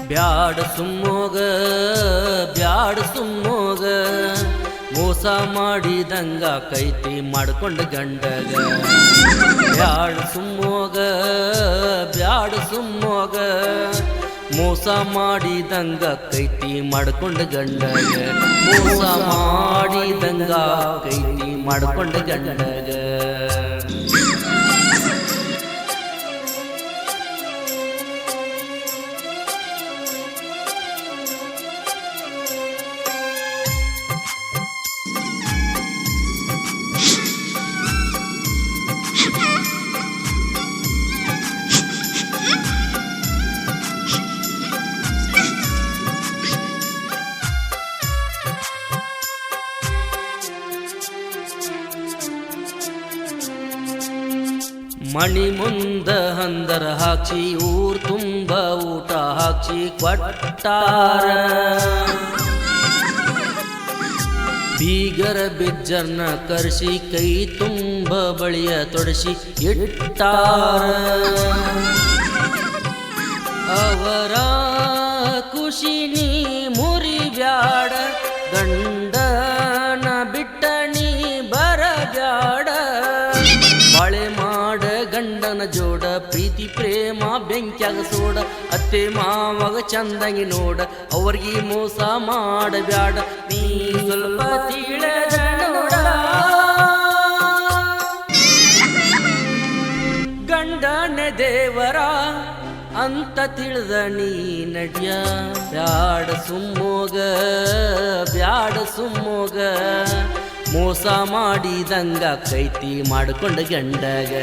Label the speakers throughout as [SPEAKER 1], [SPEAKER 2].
[SPEAKER 1] ಬ್ಯಾಡ ಸುಮ್ಮೋಗ ಬ್ಯಾಡ ಸುಮ್ಮೋಗ ಮೋಸ ಮಾಡಿದಂಗ ಕೈತಿ ಮಾಡ್ಕೊಂಡ ಗಂಡಗ ಬ್ಯಾಡ ಸುಮ್ಮೋಗ ಬ್ಯಾಡ ಸುಮ್ಮೋಗ ಮೋಸ ಮಾಡಿದಂಗ ಕೈತಿ ಮಾಡ್ಕೊಂಡ ಗಂಡಗ ಮೋಸ ಮಾಡಿದಂಗ ಕೈತಿ ಮಾಡ್ಕೊಂಡ ಗಂಡಗ ಮಣಿ ಮುಂದ ಹಂದರ ಹಾಕಿ ಊರ್ ತುಂಬ ಊಟ ಹಾಕಿ ಕೊಟ್ಟಾರ ಬೀಗರ ಬಿಜ್ಜರ್ನ ಕರ್ಸಿ ಕೈ ತುಂಬ ಬಳಿಯ ತೊಡಸಿ ಇಟ್ಟಾರ ಅವರ ಖುಷಿ ನೀ ಮುರಿಬ್ಯಾಡ ಗಂಡನ ಬಿಟ್ಟ ನೀ ಬರಬ್ಯಾಡ ಬಾಳೆ ಮಾಡ ಗಂಡನ ಜೋಡ ಪ್ರೀತಿ ಪ್ರೇಮ ಬೆಂಕ್ಯಾಗ ಸೋಡ ಅತ್ತೆ ಮಾವಾಗ ಚಂದಂಗಿ ನೋಡ ಅವ್ರಿಗೆ ಮೋಸ ಮಾಡಬ್ಯಾಡ ನೀ ಸ್ವಲ್ಪ ತಿಳಿದ ನೋಡ ಗಂಡನ ದೇವರ ಅಂತ ತಿಳಿದ ನೀ ನಡ್ಯ ಬ್ಯಾಡ ಸುಮ್ಮೋಗ ಬ್ಯಾಡ ಸುಮ್ಮೋಗ ಮೋಸ ಮಾಡಿದಂಗ ಕೈತಿ ಮಾಡ್ಕೊಂಡ ಗಂಡಗ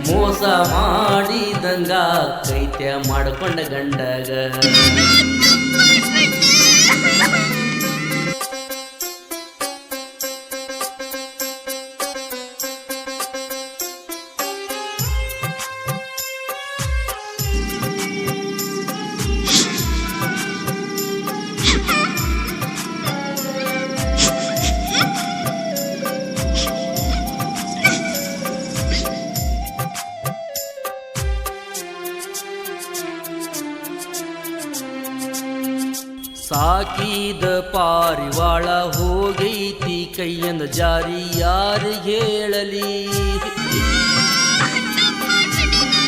[SPEAKER 1] ಮೋಸ ಮಾಡಿದಂಗ ಕೈತ್ಯ ಮಾಡ್ಕೊಂಡ ಗಂಡಗ ಸಾಕಿದ ಪಾರಿವಾಳ ಹೋಗೈತಿ ಕೈಯಂದ ಜಾರಿ ಯಾರಿಗೆ ಹೇಳಲಿ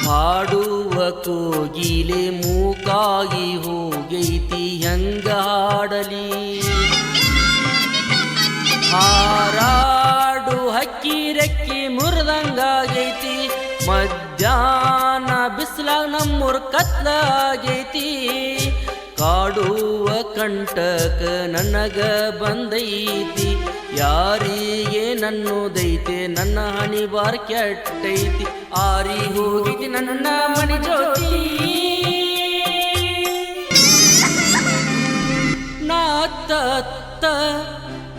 [SPEAKER 1] ಹಾಡುವ ಕೋಗಿಲೆ ಮೂಕಾಗಿ ಹೋಗೈತಿ ಹೆಂಗ ಹಾಡಲಿ ಹಾರಾಡು ಹಕ್ಕಿ ರೆಕ್ಕಿ ಮುರಿದಂಗಾಗೈತಿ ಮಧ್ಯಾಹ್ನ ಬಿಸಿಲಾಗ ನಮ್ಮೂರ್ ಕತ್ಲಾಗೈತಿ ಕಾಡುವ ಕಂಟಕ ನನಗ ಬಂದೈತಿ ಯಾರಿಗೆ ನನ್ನೋದೈತೆ ನನ್ನ ಹಣಿ ಬಾರ್ ಕೆಟ್ಟೈತಿ ಆರಿ ಹೋಗಿತಿ ನನ್ನ ಮಣಿ ಜ್ಯೋತಿ ನಾತ್ತ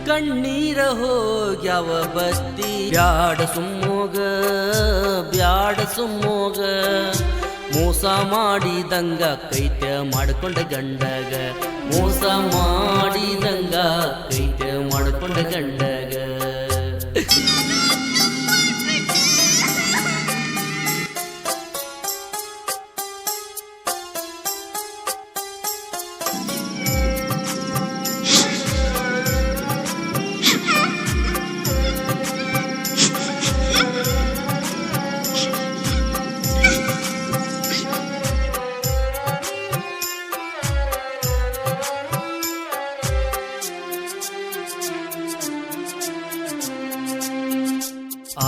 [SPEAKER 1] ಕಣ್ಣೀರ ಹೋಗ್ಯಾವ ಬತ್ತಿ ಬ್ಯಾಡ ಸುಮ್ಮೋಗ ಬ್ಯಾಡ ಸುಮ್ಮೋಗ ಮೋಸ ಮಾಡಿದಂಗ ಕೈತ್ಯ ಮಾಡ್ಕೊಂಡ ಗಂಡಗ ಮೋಸ ಮಾಡಿದಂಗ ಕೈತ್ಯ ಮಾಡ್ಕೊಂಡ ಗಂಡಗ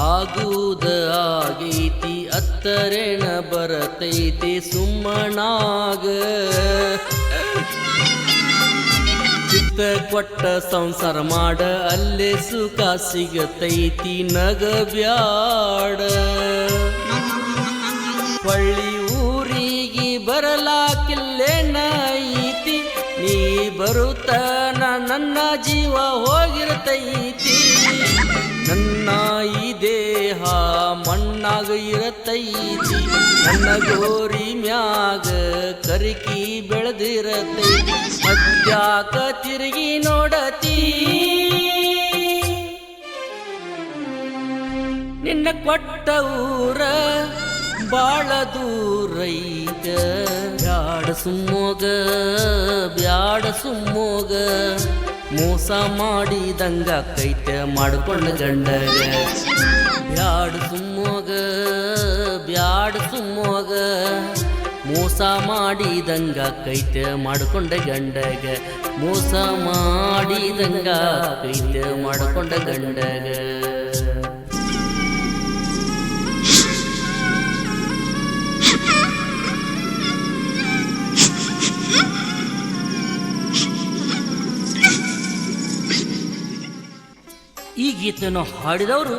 [SPEAKER 1] ಆಗುದ ಆಗೈತಿ ಅತ್ತರೇಣ ಬರತೈತಿ ಸುಮ್ಮನಾಗ ಚಿತ್ತ ಕೊಟ್ಟ ಸಂಸಾರ ಮಾಡ ಅಲ್ಲೇ ಸುಖ ಸಿಗತೈತಿ ನಗಬ್ಯಾಡ ಪಳ್ಳಿ ಊರಿಗೆ ಬರಲಾಕಿಲ್ಲೇನ ಐತಿ ನೀ ಬರುತ್ತನ ನನ್ನ ಜೀವ ಹೋಗಿರ್ತೈತಿ ನನ್ನ ಈ ದೇಹ ಮಣ್ಣಾಗ ಇರತೈತಿ ನನ್ನ ಗೋರಿ ಮ್ಯಾಗ ಕರಿಕಿ ಬೆಳೆದಿರತೈತಿ ಮತ್ಯಾಕ ತಿರುಗಿ ನೋಡತಿ ನಿನ್ನ ಕೊಟ್ಟ ಊರ ಬಾಳ ದೂರೈತ ಬ್ಯಾಡ ಸುಮ್ಮೋಗ ಬ್ಯಾಡ ಸುಮ್ಮೋಗ ಮೋಸ ಮಾಡಿದಂಗ ಕೈತ ಮಾಡಿಕೊಂಡ ಗಂಡಗ ಬ್ಯಾಡ ಸುಮ್ಮೋಗ ಬ್ಯಾಡ ಸುಮ್ಮೋಗ ಮೋಸ ಮಾಡಿದಂಗ ಕೈತ ಮಾಡಿಕೊಂಡ ಗಂಡಗ ಮೋಸ ಮಾಡಿದಂಗ ಕೈತ ಮಾಡಿಕೊಂಡ ಗಂಡಗ ಈ ಗೀತೆಯನ್ನು ಹಾಡಿದವರು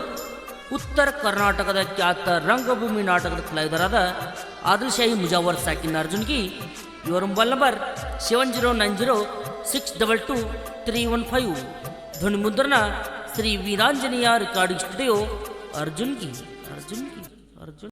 [SPEAKER 1] ಉತ್ತರ ಕರ್ನಾಟಕದ ಖ್ಯಾತ ರಂಗಭೂಮಿ ನಾಟಕದ ಕಲಾವಿದರಾದ ಆದಿಲ್ಶಾಹಿ ಮುಜಾವರ್ ಸಾಕಿನ್ ಅರ್ಜುನ್ಗಿ. ಇವರ ಮೊಬೈಲ್ ನಂಬರ್ 7090622315. ಧ್ವನಿ ಮುದ್ರಣ ಶ್ರೀ ವೀರಾಂಜನೇಯ ರೆಕಾರ್ಡಿಂಗ್ ಸ್ಟುಡಿಯೋ, ಅರ್ಜುನ್ಗಿ.